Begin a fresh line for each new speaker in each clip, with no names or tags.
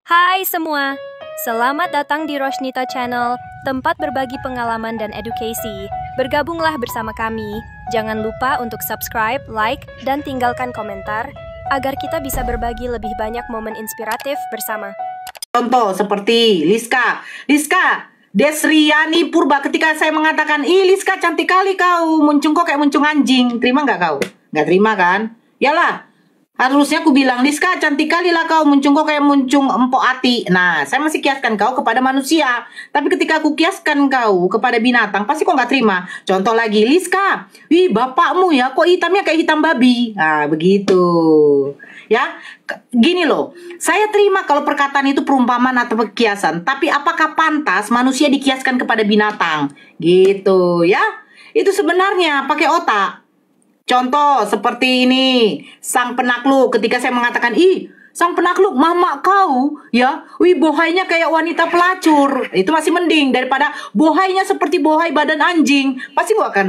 Hai semua, selamat datang di Rosnita Channel, tempat berbagi pengalaman dan edukasi. Bergabunglah bersama kami. Jangan lupa untuk subscribe, like, dan tinggalkan komentar agar kita bisa berbagi lebih banyak momen inspiratif bersama.
Contoh seperti Liska, Desriani Purba ketika saya mengatakan, ih Liska cantik kali kau, muncung kok kayak muncung anjing, terima nggak kau? Nggak terima kan? Yalah, harusnya aku bilang, Liska cantik kali lah kau, muncung kok kayak muncung empok ati. Nah, saya masih kiaskan kau kepada manusia, tapi ketika aku kiaskan kau kepada binatang, pasti kau nggak terima. Contoh lagi, Liska, wih bapakmu ya, kok hitamnya kayak hitam babi. Nah, begitu. Ya, gini loh, saya terima kalau perkataan itu perumpamaan atau kiasan, tapi apakah pantas manusia dikiaskan kepada binatang? Gitu ya, itu sebenarnya pakai otak. Contoh seperti ini, sang penakluk ketika saya mengatakan, ih sang penakluk mama kau ya, wih bohainya kayak wanita pelacur. Itu masih mending daripada bohainya seperti bohai badan anjing. Pasti gua akan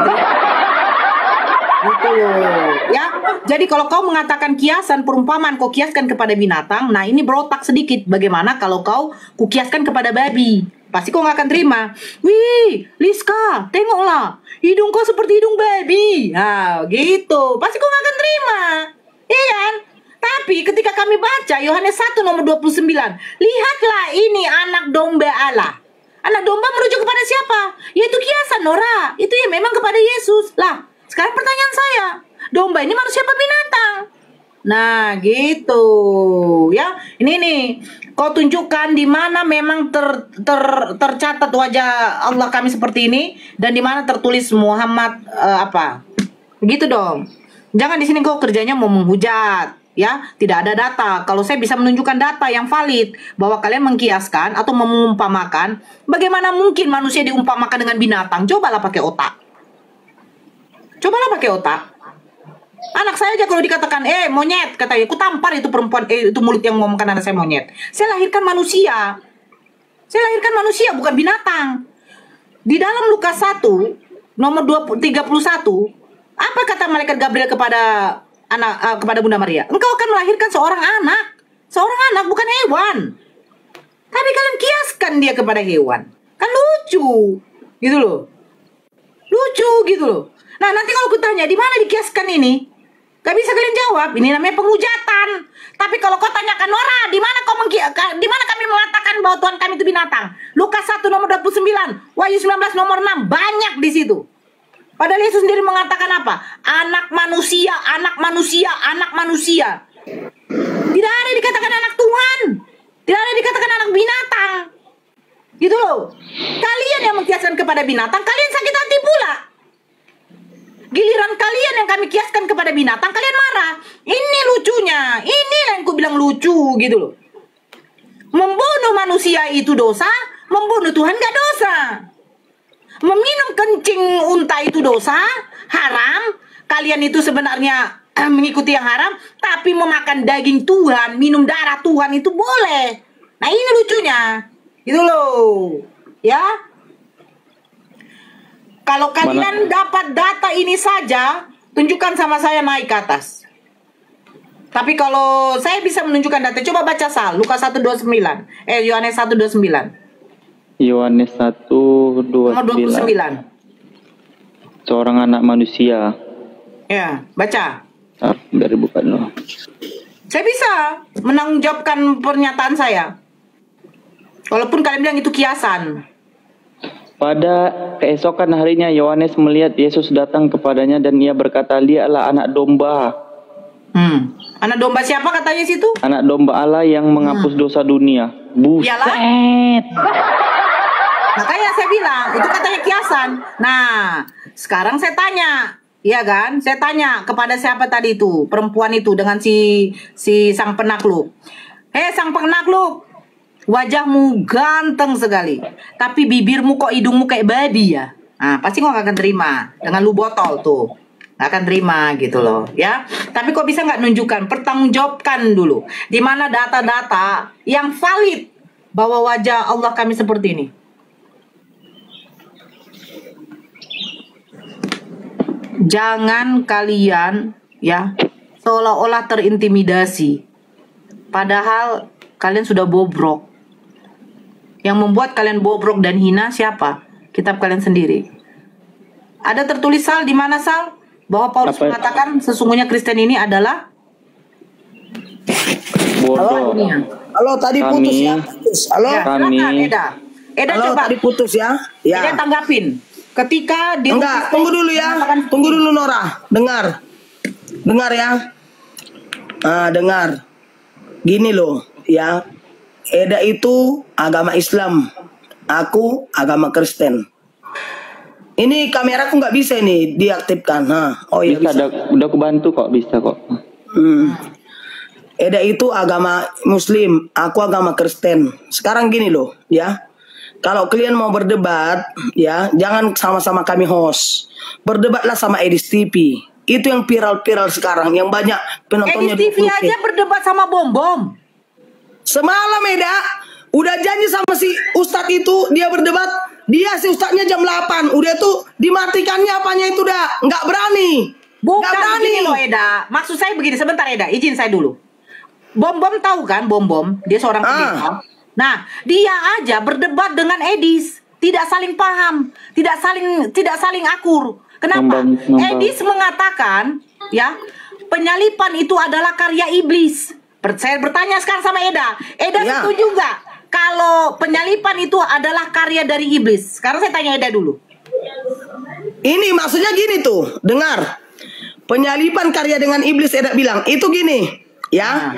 gitu loh ya. Jadi kalau kau mengatakan kiasan perumpamaan kau kiaskan kepada binatang, nah ini berotak sedikit. Bagaimana kalau kau kukiaskan kepada babi? Pasti kau nggak akan terima. Wih Liska, tengoklah hidung kau seperti hidung babi. Nah gitu, pasti kau nggak akan terima, iya kan? Tapi ketika kami baca Yohanes 1 nomor 29, lihatlah ini anak domba Allah. Anak domba merujuk kepada siapa? Yaitu kiasan, Nora. Itu ya memang kepada Yesus. Lah, sekarang pertanyaan saya, domba ini manusia apa binatang? Nah, gitu. Ya, ini nih. Kau tunjukkan di mana memang tercatat wajah Allah kami seperti ini dan di mana tertulis Muhammad apa? Begitu dong. Jangan di sini kau kerjanya mau menghujat. Ya, tidak ada data. Kalau saya bisa menunjukkan data yang valid bahwa kalian mengkiaskan atau mengumpamakan, bagaimana mungkin manusia diumpamakan dengan binatang? Cobalah pakai otak. Cobalah pakai otak. Anak saya aja kalau dikatakan, monyet, katanya, aku tampar itu perempuan, itu mulut yang ngomongkan anak saya monyet. Saya lahirkan manusia. Saya lahirkan manusia, bukan binatang. Di dalam Lukas 1, nomor 31, apa kata malaikat Gabriel kepada kepada Bunda Maria? Engkau akan melahirkan seorang anak bukan hewan. Tapi kalian kiaskan dia kepada hewan, kan lucu gitu loh, lucu gitu loh. Nah nanti kalau kutanya di mana dikiaskan ini, gak bisa kalian jawab. Ini namanya penghujatan. Tapi kalau kau tanyakan, Nora, di mana kami mengatakan bahwa Tuhan kami itu binatang? Lukas 1 nomor 29, Wahyu 19 nomor 6, banyak di situ. Padahal Yesus sendiri mengatakan apa? Anak manusia, anak manusia, anak manusia. Tidak ada dikatakan anak Tuhan. Tidak ada dikatakan anak binatang. Gitu loh. Kalian yang mengkiaskan kepada binatang, kalian sakit hati pula. Giliran kalian yang kami kiaskan kepada binatang, kalian marah. Ini lucunya. Ini yang ku bilang lucu gitu loh. Membunuh manusia itu dosa, membunuh Tuhan gak dosa. Meminum kencing unta itu dosa, haram. Kalian itu sebenarnya mengikuti yang haram, tapi memakan daging Tuhan, minum darah Tuhan itu boleh. Nah ini lucunya, gitu loh, ya. Kalau kalian dapat data ini saja, tunjukkan sama saya naik ke atas. Tapi kalau saya bisa menunjukkan data, coba baca Lukas 1:29, Yohanes 1:29.
Yohanes 1:29. Seorang anak manusia.
Ya, baca.
Dari bukan loh.
Saya bisa menanggungjawabkan pernyataan saya. Walaupun kalian bilang itu kiasan.
Pada keesokan harinya Yohanes melihat Yesus datang kepadanya dan ia berkata, lihatlah anak domba.
Anak domba siapa katanya situ?
Anak domba Allah yang menghapus dosa dunia. Buset.
Makanya saya bilang, itu katanya kiasan. Nah, sekarang saya tanya, ya kan? Saya tanya kepada siapa tadi itu, perempuan itu dengan si sang penakluk. Sang penakluk, wajahmu ganteng sekali, tapi bibirmu kok hidungmu kayak babi ya? Nah, pasti kok gak akan terima. Dengan lu botol tuh, gak akan terima gitu loh, ya. Tapi kok bisa nggak nunjukkan, pertanggungjawabkan dulu. Di mana data-data yang valid bahwa wajah Allah kami seperti ini? Jangan kalian ya seolah-olah terintimidasi. Padahal kalian sudah bobrok. Yang membuat kalian bobrok dan hina siapa? Kitab kalian sendiri. Ada tertulis Sal di mana Sal? Bahwa Paulus mengatakan sesungguhnya Kristen ini adalah
bodoh.
Halo, tadi putus ya. Putus. Halo.
Ya, silakan Eda. Eda
Halo,
coba.
tadi putus ya. Ya.
Eda tanggapin. Ketika di
Enggak, tunggu dulu ya. Tunggu dulu Nora. Dengar. Dengar ya. Dengar. Gini loh, ya. Eda itu agama Islam. Aku agama Kristen. Ini kameraku nggak bisa ini diaktifkan. Oh ya
Bisa,
bisa.
udah aku bantu kok, bisa kok.
Eda itu agama Muslim, aku agama Kristen. Sekarang gini loh, ya. Kalau kalian mau berdebat, ya, jangan sama-sama kami host. Berdebatlah sama Edis TV. Itu yang viral-viral sekarang, yang banyak penontonnya.
Edis TV
20K.
aja berdebat sama Bom-Bom.
Semalam Eda udah janji sama si Ustadz itu, dia berdebat. Dia si Ustadznya jam 8. Udah tuh dimatikannya apanya itu dah. Nggak berani.
Bukan
Nggak berani.
begini loh Eda. Maksud saya begini, sebentar Eda, izin saya dulu. Bom-Bom tahu kan Bom-Bom? Dia seorang pendeta. Nah, dia aja berdebat dengan Edis. Tidak saling paham. Tidak saling akur. Kenapa? Edis mengatakan, ya, penyalipan itu adalah karya iblis. Saya bertanya sekarang sama Eda. Eda
Ya.
setuju nggak kalau penyalipan itu adalah karya dari iblis? Sekarang saya tanya Eda dulu.
Ini maksudnya gini tuh, dengar. Penyalipan karya dengan iblis Eda bilang, itu gini, ya.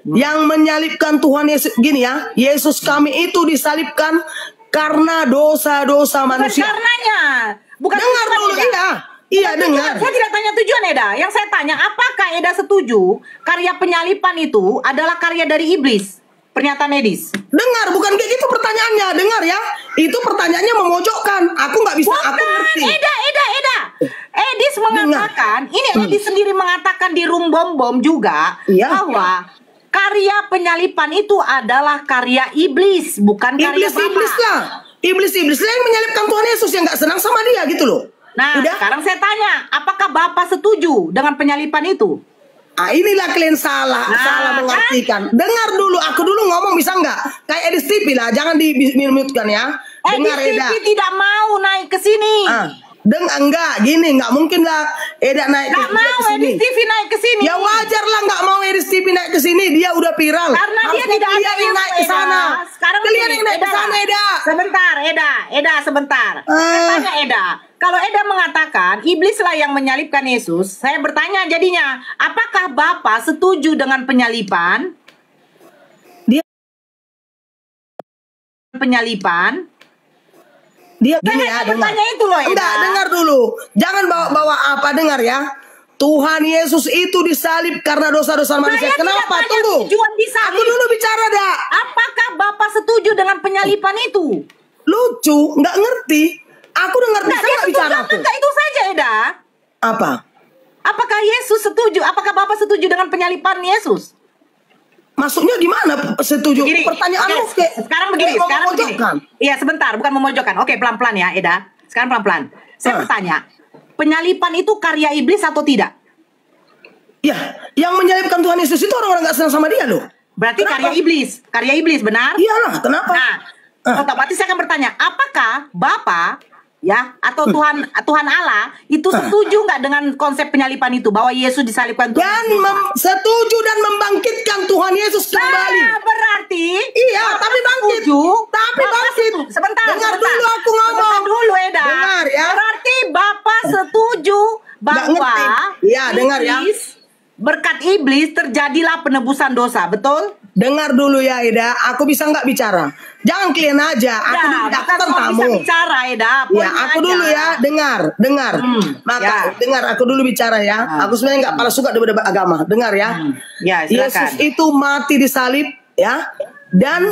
Yang menyalibkan Tuhan Yesus, gini ya. Yesus kami itu disalibkan karena dosa-dosa manusia.
Bukan karenanya. Bukan
Dengar
tujuan,
dulu,
Eda.
iya. Iya,
Bukan
dengar.
tujuan. Saya tidak tanya tujuan Eda. Yang saya tanya, apakah Eda setuju karya penyalipan itu adalah karya dari iblis? Pernyataan Edis.
Dengar, bukan kayak gitu pertanyaannya. Dengar ya. Itu pertanyaannya memojokkan. Aku nggak bisa, aku ngerti.
Eda. Edis mengatakan, ini Edis sendiri mengatakan di room Bom-Bom juga,
Iya.
bahwa karya penyalipan itu adalah karya iblis, bukan karya Bapa.
Iblis lah. Iblis lah yang menyalibkan Tuhan Yesus, yang nggak senang sama dia gitu loh.
Nah,
Udah.
sekarang saya tanya, apakah Bapak setuju dengan penyalipan itu?
Inilah kalian salah mengartikan. Dengar dulu, aku dulu ngomong bisa nggak? Kayak Edis TV lah, jangan di-mute-kan ya. Dengar
Edis
Eda.
TV tidak mau naik ke sini.
Enggak, gini, nggak mungkin lah Eda naik
Nggak mau
ke sini.
Edis TV naik ke sini.
Ya wajar lah nggak mau Edis TV naik ke sini, dia udah viral.
Karena dia
Harusnya
tidak ada
kalian yang naik ke
Eda.
sana.
Sekarang
Kalian
begini,
yang naik ke sana, Eda.
Sebentar, Eda, sebentar. Saya tanya Eda. Kalau Eda mengatakan iblislah yang menyalibkan Yesus, saya bertanya jadinya, apakah Bapak setuju dengan penyalipan?
Dia
Saya
gini
hanya
ya, dengar.
bertanya itu loh, Eda.
Enggak, dengar dulu. Jangan bawa-bawa apa, dengar ya. Tuhan Yesus itu disalib karena dosa-dosa manusia.
Saya
Kenapa?
tidak tanya
Tunggu.
tujuan disalib.
Aku dulu bicara dah.
Apakah Bapak setuju dengan penyalipan itu?
Lucu, nggak ngerti. Aku dengar
Nah,
bisa
dia
nggak
setuju
bicara
apa
tuh.
enggak itu saja, Eda.
Apa?
Apakah Yesus setuju? Apakah Bapak setuju dengan penyalipan Yesus?
Maksudnya gimana setuju?
Begini,
Pertanyaan lu
oke, sekarang begini, sekarang begini.
memojokkan.
Iya, sebentar, bukan memojokkan. Oke, pelan-pelan ya, Eda. Sekarang pelan-pelan. Saya bertanya, penyalipan itu karya iblis atau tidak?
Ya, yang menyalibkan Tuhan Yesus itu orang-orang nggak senang sama dia loh.
Berarti
Kenapa?
karya iblis, benar?
Iyalah, kenapa?
Nah, otomatis saya akan bertanya, apakah Bapak ya atau Tuhan Allah itu setuju nggak dengan konsep penyalipan itu, bahwa Yesus disalibkan Tuhan
Dan
Yesus?
setuju dan membangkitkan Tuhan Yesus kembali.
Nah, berarti
Iya,
Bapak
tapi bangkit.
setuju.
Tapi
Bapak
bangkit.
setuju. Sebentar.
Dengar dulu aku ngomong.
Sebentar dulu, Eda.
Dengar ya.
Berarti Bapak setuju bahwa
ngerti. Iya, dengar ya.
berkat iblis terjadilah penebusan dosa, betul?
Dengar dulu ya Eda, aku bisa nggak bicara? Jangan kalian aja, aku
Ya,
daftar
bukan
tamu.
bisa bicara, Eda.
Ya,
Poinnya
aku
aja.
dulu ya, dengar. Maka
ya.
dengar, aku dulu bicara ya. Aku sebenarnya nggak pernah suka debat agama. Dengar ya.
Ya, silakan.
Yesus itu mati disalib ya, dan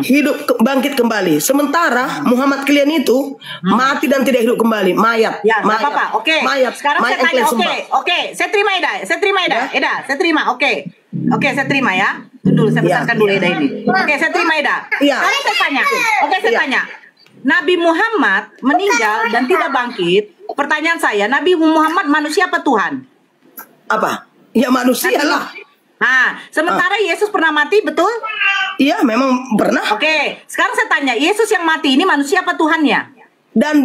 hidup bangkit kembali. Sementara Muhammad kalian itu mati dan tidak hidup kembali, mayat.
Ya, nggak
mayat.
apa-apa. Oke.
Mayat.
Sekarang
mayat
saya tanya.
yang kalian sembah.
Oke. Saya terima Eda.
Ya.
Eda, saya terima. Oke, saya terima ya. Tunggu dulu, saya
Ya.
besarkan dulu Eda ini. Oke, saya terima Eda.
Ya.
Sekarang saya tanya. Saya
Ya.
tanya. Nabi Muhammad meninggal dan tidak bangkit. Pertanyaan saya, Nabi Muhammad manusia apa Tuhan?
Apa? Ya manusia lah.
Nah, sementara Yesus pernah mati, betul?
Iya, memang pernah.
Oke, sekarang saya tanya, Yesus yang mati ini manusia apa Tuhannya?
Dan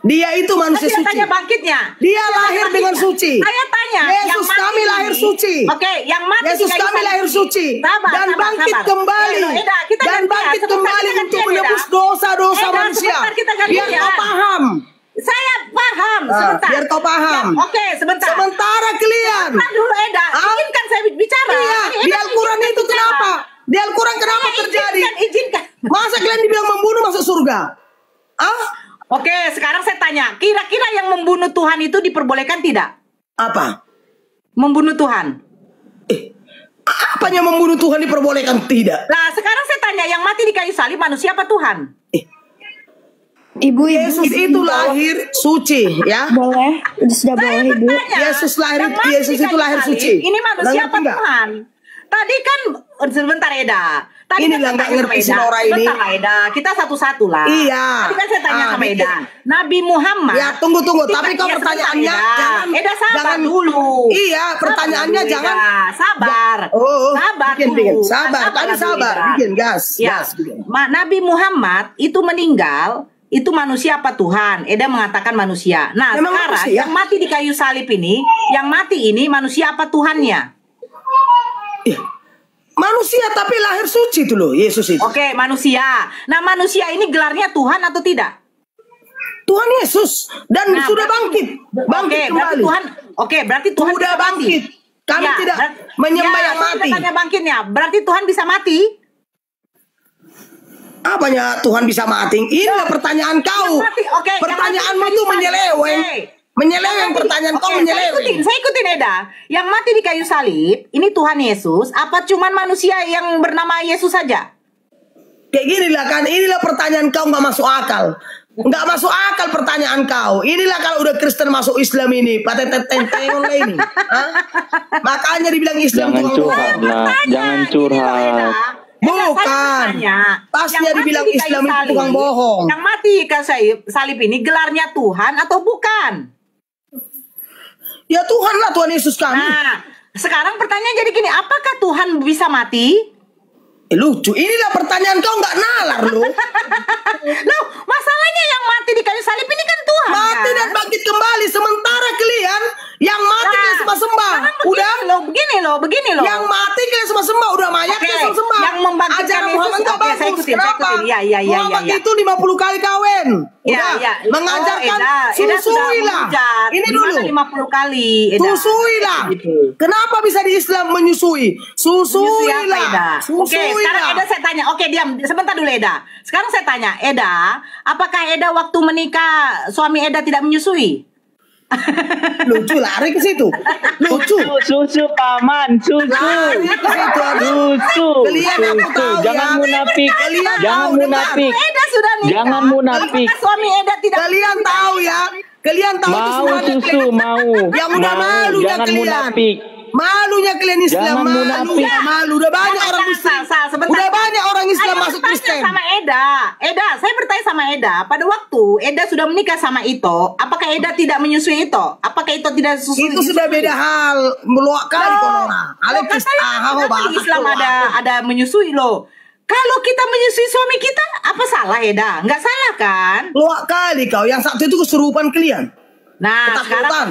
dia itu manusia
Saya
suci.
tanya bangkitnya.
Dia
Saya
lahir
tanya
dengan
bangkitnya.
suci.
Saya tanya,
Yesus
yang mati
kami lahir
ini-
suci.
Oke, yang mati
Yesus
di kayu
kami
salib
lahir
ini.
suci.
Sabar,
Dan
sabar,
bangkit
sabar.
kembali.
Eda, kita
Dan
gantian.
bangkit
Sebentar,
kembali
kita
untuk
gantian,
menebus
Eda.
dosa-dosa
Eda,
manusia.
sebentar, kita
Biar
gantian.
kau paham.
Saya paham, sebentar.
Biar kau paham.
Ya, oke, sebentar.
Sementara kalian.
Sebentar dulu, Eda. Izinkan saya bicara.
Iya,
Eda,
di Al-Quran
izinkan
itu
bicara.
kenapa? Di Al-Quran kenapa terjadi?
Izinkan.
Masa kalian dibilang membunuh masuk surga?
Oke, sekarang saya tanya, kira-kira yang membunuh Tuhan itu diperbolehkan tidak?
Apa?
Membunuh Tuhan.
Apanya membunuh Tuhan diperbolehkan? Tidak.
Nah, sekarang saya tanya, yang mati di kayu salib manusia apa Tuhan?
Ibu,
Yesus itu lahir suci, ya.
boleh, sudah boleh Ibu.
Tanya,
Yesus lahir-
yang mati
Yesus
di
itu
kayu
lahir
salib,
suci.
Ini manusia
Ngerti
apa
nggak?
Tuhan? Tadi kan sebentar Eda. Tadi
Inilah
kan
nggak
saya tanya
ngerti
sama
si
Eda.
Nora ini.
Sebentar Eda, kita satu-satu lah.
Iya.
Tadi kan saya tanya sama
dikit.
Eda. Nabi Muhammad.
Ya, tunggu.
Tiba-
Tapi kau
ya, sebentar,
pertanyaannya
Eda.
jangan.
Eda sabar
jangan
dulu.
Iya, pertanyaannya
Sabar dulu,
jangan.
Eda. Sabar.
Sabar
dulu.
bikin. Sabar,
Sabar
tapi
dulu,
sabar.
Eda.
Bikin gas.
Ya,
Gas, bikin.
Nabi Muhammad itu meninggal. Itu manusia apa Tuhan? Eda mengatakan manusia. Nah,
Memang
sekarang
manusia.
yang mati di kayu salib ini, yang mati ini manusia apa Tuhannya?
Manusia tapi lahir suci itu loh, Yesus itu.
Oke, manusia. Nah, manusia ini gelarnya Tuhan atau tidak?
Tuhan Yesus dan
Nah,
sudah
berarti-
bangkit. Bangkit
Oke, berarti
kembali.
Tuhan. Oke, berarti Tuhan
Sudah
bisa mati.
bangkit. Kami tidak menyembah yang
saya
mati.
tanya bangkitnya. Berarti Tuhan bisa mati?
Apanya Tuhan bisa mati? Inilah pertanyaan kau.
Yang mati, oke, yang
Pertanyaanmu
mati di
itu
kayu salib.
menyeleweng.
Oke.
Menyeleweng
Yang mati-
pertanyaan kau
oke,
menyeleweng.
Saya ikutin Eda. Yang mati di kayu salib, ini Tuhan Yesus. Apa cuman manusia yang bernama Yesus saja?
Kayak gini lah kan, inilah pertanyaan kau nggak masuk akal. Nggak masuk akal pertanyaan kau. Inilah kalau udah Kristen masuk Islam ini, paten-tentengon ini. Hah? Makanya dibilang Islam
Jangan
tukang
curhat
bohong.
lah, jangan curhat.
Bukan. Pastinya dibilang Islam itu tukang bohong.
Yang mati ke salib ini gelarnya Tuhan atau bukan?
Ya Tuhan lah, Tuhan Yesus kami.
Nah, sekarang pertanyaan jadi gini, apakah Tuhan bisa mati?
Lucu, inilah pertanyaan kau nggak nalar lu.
Loh, masalahnya yang mati di kayu salib ini kan Tuhan.
Mati
kan?
dan bangkit kembali. Sementara kalian yang mati kalian sembah-sembah.
Sekarang
Udah.
begini loh.
Yang mati kalian sembah-sembah. Udah mayat
Oke,
kalian sembah.
yang membangkitkan
Ajaran
Yesus,
Muhammad nggak
oke, saya
bagus.
ikutin,
Kenapa?
Iya,
Muhammad
iya.
itu 50 kali kawin.
Ya,
Udah.
ya.
Mengajarkan
Eda sudah
susuilah.
menghujat.
Ini
Di mana
dulu.
50 kali. Eda.
Susuilah.
Gitu.
Kenapa bisa di Islam menyusui?
Menyusui apa, Eda?
Susuilah.
Oke, sekarang Eda saya tanya. Oke, diam. Sebentar dulu, Eda. Sekarang saya tanya, Eda, apakah Eda waktu menikah suami Eda tidak menyusui?
Lucu, lari ke situ. Lucu.
Susu paman, susu.
Lari ke situ. aduh.
Susu.
Kalian aku
Susu.
tahu
Jangan
ya.
munafik.
Kalian
Jangan
tahu, dengar.
munafik.
Eda sudah nikah.
Jangan munafik.
Apakah suami Eda tidak
Kalian tahu ya. Kalian tahu itu
Mau
sebenarnya
susu, mau.
yang udah
Mau.
malunya
Jangan
kalian.
munafik.
Malunya kalian Islam,
Jangan
malu,
munafik.
malu. Udah banyak orang Muslim.
Sebentar.
Udah banyak orang Islam
Saya
masuk
bertanya
Kristen.
sama Eda. Eda, saya bertanya sama Eda. Pada waktu Eda sudah menikah sama Ito, apakah Eda tidak menyusui Ito? Apakah Ito tidak susu?
Itu sudah beda hal. Meluak kali konona. Alexis
Di Islam ada menyusui loh. Kalau kita menyusui suami kita, apa salah Eda? Nggak salah kan?
Luak kali kau. Yang satu itu kesurupan kalian.
Nah,
Ketakutan.
sekarang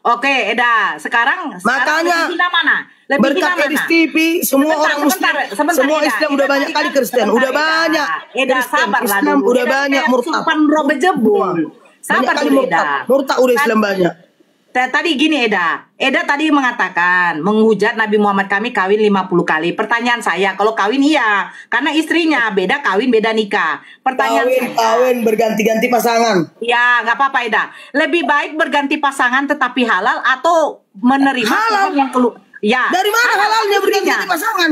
oke Eda. Sekarang
Makanya
lebih hina mana? Lebih
berkat
hina mana?
Edis TV semua
Sebentar,
orang Muslim,
sebentar,
semua
Eda.
Islam
Eda
udah
tadi
banyak kali
kan-
Kristen,
sebentar,
udah
Eda.
banyak
Eda
Kristen,
sabarlah
Islam
dulu.
udah
Eda
banyak
kayak
murtad.
kesurupan roh bejebul.
Banyak
Sabar
kali
dulu
murtad.
Eda.
Murtad udah Islam banyak.
Tadi gini Eda tadi mengatakan menghujat Nabi Muhammad kami kawin 50 kali. Pertanyaan saya, kalau kawin iya, karena istrinya beda kawin beda nikah. Pertanyaan
Kawin berganti-ganti pasangan.
ya nggak apa-apa Eda. Lebih baik berganti pasangan tetapi halal atau menerima
Halal.
Tuhan yang keluar. Ya.
Dari mana
halal
halalnya
istrinya.
berganti-ganti pasangan?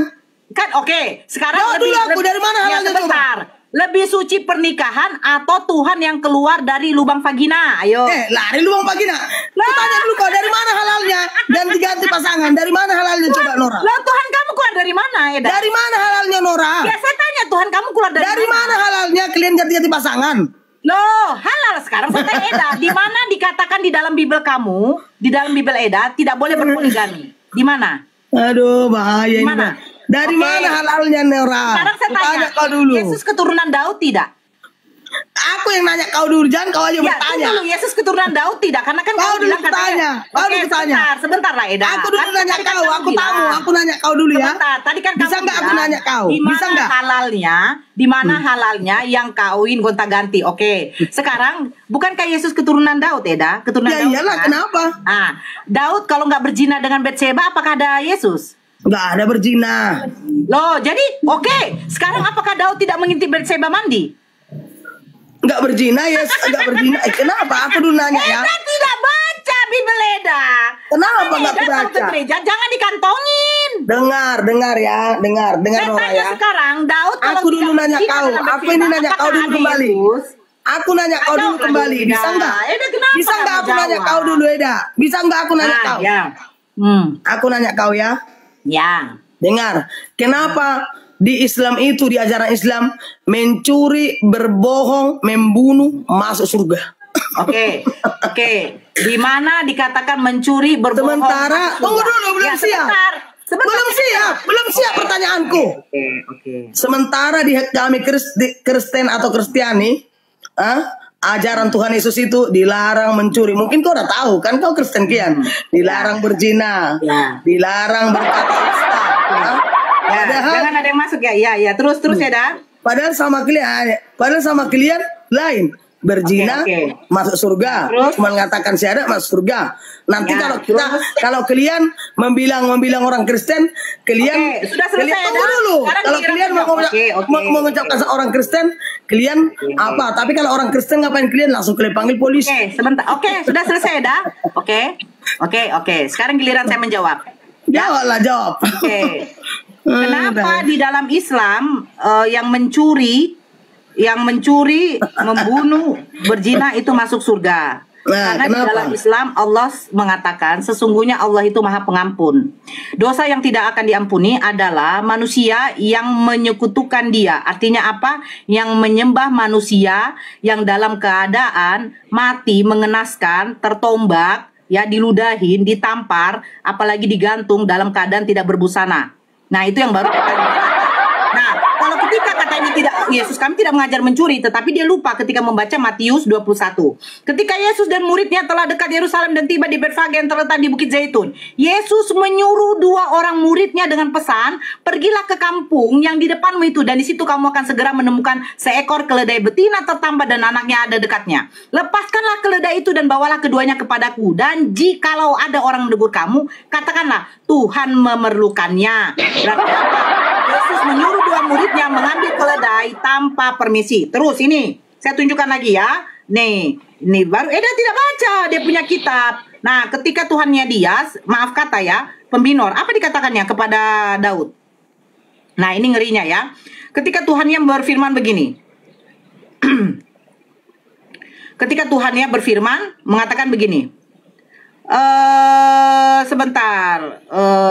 Kan oke, sekarang
Jawab dulu aku, dari mana halalnya coba?
sebentar. Lebih suci pernikahan atau Tuhan yang keluar dari lubang vagina? Ayo.
Lari luang vagina. Tanya dulu kau dari mana halalnya? Ganti-ganti pasangan. Dari mana halalnya coba Nora?
Lah Tuhan kamu keluar dari mana, Eda?
Dari mana halalnya Nora?
Ya saya tanya Tuhan kamu keluar
Dari mana halalnya kalian ganti-ganti pasangan?
Loh, halal sekarang saya tanya Eda. Di mana dikatakan di dalam Bible kamu, di dalam Bible Eda tidak boleh berpoligami? Di mana?
Aduh, bahaya ini.
Gimana?
Bang. Dari
Oke.
mana halalnya Nora?
Sekarang saya
Tanya
tanya,
kau dulu.
Yesus keturunan Daud tidak?
Aku yang nanya kau dulu, jangan kau aja
Ya,
bertanya.
tunggu dulu, Yesus keturunan Daud tidak? Karena kan
Kau
kau
dulu
bilang katanya.
bertanya, kau
Oke,
dulu bertanya.
sebentar lah Eda.
Aku dulu
Kan
nanya
tadi kan
kau,
kamu
aku tamu,
bilang.
aku nanya kau dulu ya.
Sebentar, tadi kan
Bisa
kamu
nggak aku
bilang,
nanya kau?
Di
Bisa
mana
nggak?
halalnya? Di mana halalnya yang kawin gonta-ganti? Oke. Sekarang bukankah Yesus keturunan Daud, Eda? Keturunan
Ya
Daud.
iyalah,
kan?
kenapa?
Ah, Daud kalau nggak berzina dengan Batseba, apakah ada Yesus?
Nggak ada berzina.
Loh, jadi oke. Sekarang apakah Daud tidak mengintip Batseba mandi?
Nggak berzina, ya nggak berzina. Kenapa? Aku dulu nanya ya.
Eda tidak baca Bibel Eda.
Kenapa
Eda
nggak
kalau
baca?
ke gereja jangan dikantongin.
Dengar ya, dengar
Saya
Nora
tanya
ya.
sekarang, Daud kalau
Aku dulu
tidak
nanya
berzina
kau.
dengan
Aku ini
Batseba,
nanya kau
apakah
dulu
ada
kembali.
Yesus?
Aku nanya kau dulu
Jawab
kembali.
dulu,
Bisa
Eda.
nggak?
Eda, kenapa
Bisa nggak
nggak
aku nanya
jawab?
kau dulu, Eda? Bisa nggak aku nanya kau?
Ya.
Aku nanya kau ya.
Ya.
Dengar, kenapa di Islam itu, di ajaran Islam, mencuri, berbohong, membunuh, masuk surga?
Oke. Di mana dikatakan mencuri, berbohong?
Sementara,
masuk
tunggu
surga?
dulu, belum
Ya,
siap. Belum siap pertanyaanku.
Oke.
Sementara di kami Kristen atau Kristiani, ajaran Tuhan Yesus itu dilarang mencuri. Mungkin kau udah tahu kan, kau Kristen kian. Dilarang berzina,
Ya.
dilarang berkata dusta.
Ya,
Padahal,
jangan ada yang masuk ya. Ya. Terus ya, dah.
padahal sama kalian lain. Berzina
Oke.
masuk surga.
Terus?
Cuma mengatakan syahadat masuk surga. Nanti
Ya,
kalau kalian membilang orang Kristen, kalian
Oke, sudah selesai,
tunggu
dah.
dulu.
Sekarang
Kalau
giliran
kalian
saya. Oke.
mau mengucapkan seorang Kristen, kalian apa? Tapi kalau orang Kristen ngapain kalian langsung kalian panggil polisi?
Oke, sebentar. Oke, sudah selesai dah. Oke. Sekarang giliran saya menjawab.
Jawab.
Oke. Kenapa di dalam Islam yang mencuri, membunuh, berzina itu masuk surga?
Nah,
Karena di
kenapa?
dalam Islam Allah mengatakan sesungguhnya Allah itu Maha Pengampun. Dosa yang tidak akan diampuni adalah manusia yang menyekutukan Dia. Artinya apa? Yang menyembah manusia yang dalam keadaan mati, mengenaskan, tertombak, ya diludahin, ditampar, apalagi digantung dalam keadaan tidak berbusana. Nah, itu yang baru akan Nah, kalau ketika katanya tidak, Yesus kami tidak mengajar mencuri, tetapi dia lupa ketika membaca Matius 21. Ketika Yesus dan muridnya telah dekat Yerusalem dan tiba di Betfage yang terletak di Bukit Zaitun, Yesus menyuruh 2 orang muridnya dengan pesan, pergilah ke kampung yang di depanmu itu, dan di situ kamu akan segera menemukan seekor keledai betina tertambat dan anaknya ada dekatnya. Lepaskanlah keledai itu dan bawalah keduanya kepadaku, dan jikalau ada orang menegur kamu, katakanlah Tuhan memerlukannya. Berarti apa? Yesus menyuruh 2 muridnya mengambil keledai tanpa permisi. Terus ini, saya tunjukkan lagi ya. Nih, ini baru Eda tidak baca dia punya kitab. Nah, ketika Tuhannya Dias, maaf kata ya, pembinor, apa dikatakannya kepada Daud? Nah, ini ngerinya ya. Ketika Tuhannya berfirman begini. Ketika Tuhannya berfirman mengatakan begini. Sebentar.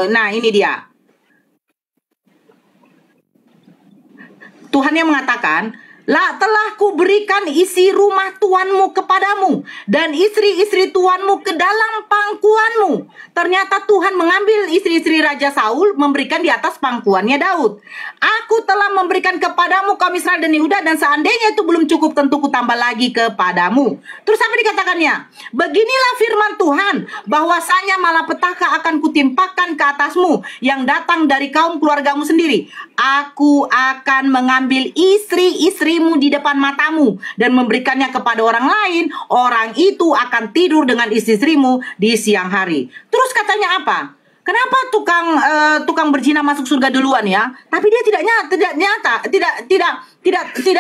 Nah, ini dia. Tuhan yang mengatakan, telah kuberikan isi rumah tuanmu kepadamu dan istri-istri tuanmu ke dalam pangkuanmu. Ternyata Tuhan mengambil istri-istri Raja Saul, memberikan di atas pangkuannya Daud. Aku telah memberikan kepadamu kaum Israel dan Yehuda, dan seandainya itu belum cukup, tentu kutambah lagi kepadamu. Terus apa dikatakannya? Beginilah firman Tuhan, bahwasanya malapetaka akan kutimpakan ke atasmu yang datang dari kaum keluargamu sendiri. Aku akan mengambil istri-istrimu di depan matamu dan memberikannya kepada orang lain. Orang itu akan tidur dengan istri-istrimu di siang hari. Terus katanya apa? Kenapa tukang berzina masuk surga duluan ya? Tapi dia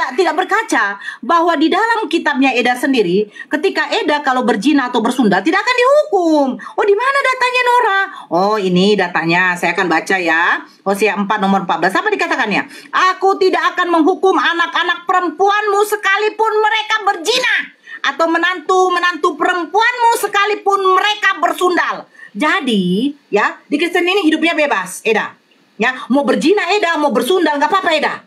tidak berkaca bahwa di dalam kitabnya Eda sendiri, ketika Eda kalau berzina atau bersundal tidak akan dihukum. Oh, di mana datanya Nora? Oh, ini datanya. Saya akan baca ya. Hosea 4 nomor 14. Apa dikatakannya? Aku tidak akan menghukum anak-anak perempuanmu sekalipun mereka berzina, atau menantu-menantu perempuanmu sekalipun mereka bersundal. Jadi, ya, di Kristen ini hidupnya bebas, Eda. Ya, mau berzina Eda, mau bersundal nggak apa-apa, Eda.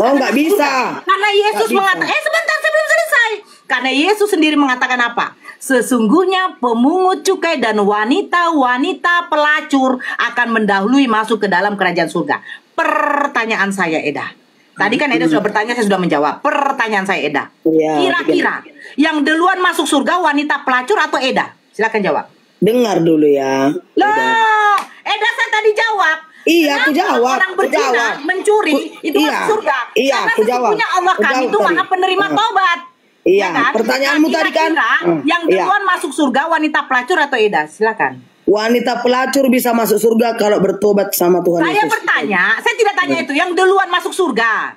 Oh, nggak bisa.
Karena Yesus mengatakan, sebentar, saya belum selesai. Karena Yesus sendiri mengatakan apa? Sesungguhnya pemungut cukai dan wanita-wanita pelacur akan mendahului masuk ke dalam kerajaan surga. Pertanyaan saya, Eda. Tadi kan Eda sudah bertanya, saya sudah menjawab. Pertanyaan saya, Eda.
Iya,
Kira-kira yang duluan masuk surga wanita pelacur atau Eda? Silakan jawab.
Dengar dulu ya.
Loh, Eda saya tadi jawab.
Iya, aku
Kenapa
jawab.
orang
Aku
berzina,
jawab.
mencuri, itu
Iya.
masuk surga.
Iya,
Karena
aku jawab.
sesungguhnya Allah
Aku
kami
jawab
itu
tadi.
maha penerima tobat.
Iya,
Ya kan?
pertanyaanmu
Nah,
tadi kan?
kira-kira yang
Iya.
duluan masuk surga wanita pelacur atau Eda? Silakan.
Wanita pelacur bisa masuk surga kalau bertobat sama Tuhan
Saya
Yesus.
bertanya, saya tidak tanya itu. Yang duluan masuk surga.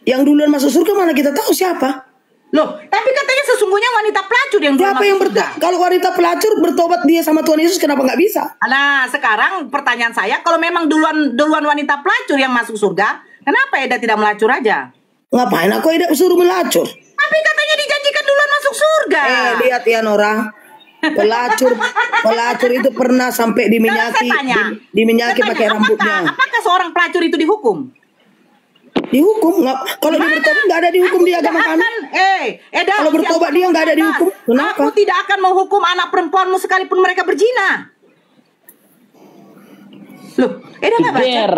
Yang duluan masuk surga mana kita tahu siapa?
Loh, tapi katanya sesungguhnya wanita pelacur yang duluan
Siapa yang
masuk surga.
kalau wanita pelacur bertobat dia sama Tuhan Yesus, kenapa nggak bisa?
Nah, sekarang pertanyaan saya, kalau memang duluan wanita pelacur yang masuk surga, kenapa Eda tidak melacur aja?
Ngapain aku tidak suruh melacur?
Tapi katanya dijanjikan duluan masuk surga.
Lihat ya Nora, pelacur itu pernah sampai diminyaki,
Saya tanya,
diminyaki
saya
pakai
tanya,
rambutnya.
apakah seorang pelacur itu dihukum?
Dihukum nggak? Kalau dia bertobat nggak ada dihukum
Aku
di
tidak
agama kami.
akan, Eda,
Kalau bertobat dia nggak ada dihukum. Kenapa?
Aku tidak akan menghukum anak perempuanmu sekalipun mereka berzina. Loh, Eda nggak baca?
Ber.